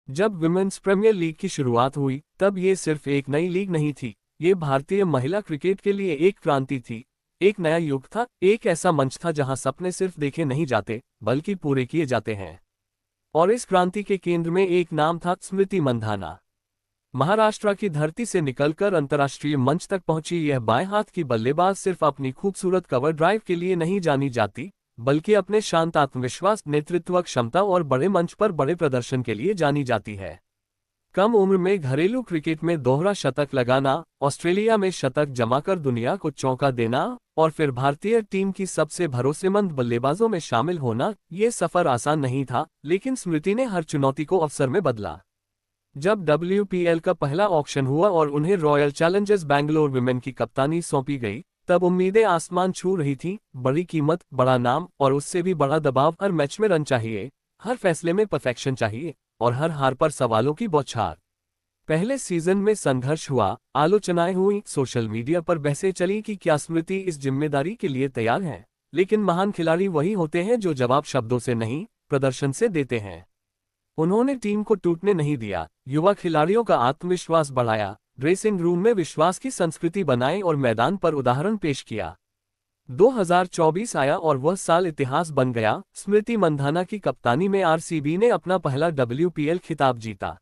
जब women's premiere league की शुरुआत हुई तब ये सिर्फ एक नई लीग नहीं थी, ये भारतीय महिला क्रिकेट के लिए एक क्रांति थी। एक नया युग था, एक ऐसा मंच था जहां सपने सिर्फ देखे नहीं जाते बल्कि पूरे किए जाते हैं। और इस क्रांति के केंद्र में एक नाम था, स्मृति मंधाना। महाराष्ट्र की धरती से निकलकर अंतर्राष्ट्रीय मंच तक पहुंची यह बाएं हाथ की बल्लेबाज सिर्फ अपनी खूबसूरत कवर ड्राइव के लिए नहीं जानी जाती, बल्कि अपने शांत आत्मविश्वास, नेतृत्व क्षमता और बड़े मंच पर बड़े प्रदर्शन के लिए जानी जाती है। कम उम्र में घरेलू क्रिकेट में दोहरा शतक लगाना, ऑस्ट्रेलिया में शतक जमाकर दुनिया को चौंका देना और फिर भारतीय टीम की सबसे भरोसेमंद बल्लेबाजों में शामिल होना, ये सफर आसान नहीं था, लेकिन स्मृति ने हर चुनौती को अवसर में बदला। जब WPL का पहला ऑक्शन हुआ और उन्हें रॉयल चैलेंजर्स बैंगलोर विमेन की कप्तानी सौंपी गई, तब उम्मीदें आसमान छू रही थीं। बड़ी कीमत, बड़ा नाम और उससे भी बड़ा दबाव। हर मैच में रन चाहिए, हर फैसले में परफेक्शन चाहिए और हर हार पर सवालों की बौछार। पहले सीजन में संघर्ष हुआ, आलोचनाएं हुई, सोशल मीडिया पर बहसें चली कि क्या स्मृति इस जिम्मेदारी के लिए तैयार है। लेकिन महान खिलाड़ी वही होते हैं जो जवाब शब्दों से नहीं, प्रदर्शन से देते हैं। उन्होंने टीम को टूटने नहीं दिया, युवा खिलाड़ियों का आत्मविश्वास बढ़ाया, ड्रेसिंग रूम में विश्वास की संस्कृति बनाई और मैदान पर उदाहरण पेश किया। 2024 आया और वह साल इतिहास बन गया। स्मृति मंधाना की कप्तानी में RCB ने अपना पहला WPL खिताब जीता।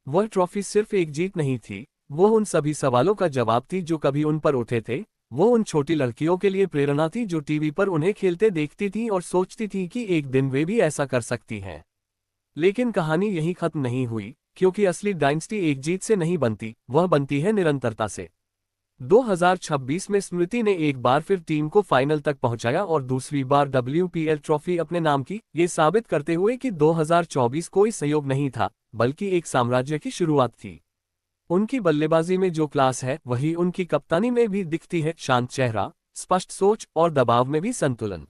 वह ट्रॉफी सिर्फ एक जीत नहीं थी, वो उन सभी सवालों का जवाब थी जो कभी उन पर उठे थे। वो उन छोटी लड़कियों के लिए प्रेरणा थी जो टीवी पर उन्हें खेलते देखती थीं और सोचती थीं कि एक दिन वे भी ऐसा कर सकती हैं। लेकिन कहानी यही खत्म नहीं हुई, क्योंकि असली डायनेस्टी एक जीत से नहीं बनती, वह बनती है निरंतरता से। 2026 में स्मृति ने एक बार फिर टीम को फाइनल तक पहुंचाया और दूसरी बार WPL ट्रॉफी अपने नाम की, ये साबित करते हुए कि 2024 कोई संयोग नहीं था, बल्कि एक साम्राज्य की शुरुआत थी। उनकी बल्लेबाजी में जो क्लास है वही उनकी कप्तानी में भी दिखती है। शांत चेहरा, स्पष्ट सोच और दबाव में भी संतुलन।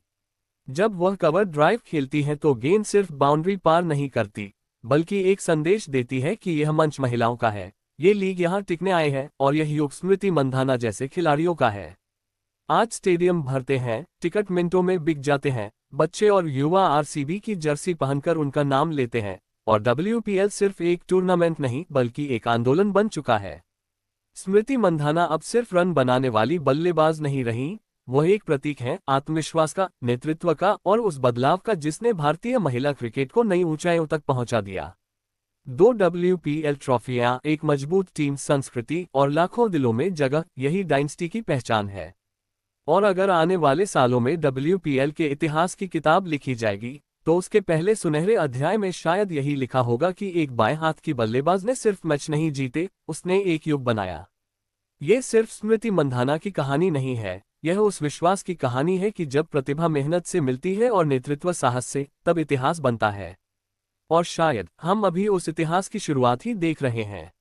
जब वह कवर ड्राइव खेलती हैं तो गेंद सिर्फ बाउंड्री पार नहीं करती, बल्कि एक संदेश देती है कि यह मंच महिलाओं का है, ये लीग यहाँ टिकने आए हैं और यह युग स्मृति मंधाना जैसे खिलाड़ियों का है। आज स्टेडियम भरते हैं, टिकट मिनटों में बिक जाते हैं, बच्चे और युवा RCB की जर्सी पहनकर उनका नाम लेते हैं और WPL सिर्फ एक टूर्नामेंट नहीं बल्कि एक आंदोलन बन चुका है। स्मृति मंधाना अब सिर्फ रन बनाने वाली बल्लेबाज नहीं रही, वह एक प्रतीक है आत्मविश्वास का, नेतृत्व का और उस बदलाव का जिसने भारतीय महिला क्रिकेट को नई ऊंचाइयों तक पहुंचा दिया। 2 WPL ट्रॉफियां, एक मजबूत टीम, संस्कृति और लाखों दिलों में जगह, यही डायनेस्टी की पहचान है। और अगर आने वाले सालों में WPL के इतिहास की किताब लिखी जाएगी, तो उसके पहले सुनहरे अध्याय में शायद यही लिखा होगा कि एक बाएं हाथ की बल्लेबाज ने सिर्फ मैच नहीं जीते, उसने एक युग बनाया। ये सिर्फ स्मृति मंधाना की कहानी नहीं है, यह उस विश्वास की कहानी है कि जब प्रतिभा मेहनत से मिलती है और नेतृत्व साहस से, तब इतिहास बनता है। और शायद हम अभी उस इतिहास की शुरुआत ही देख रहे हैं।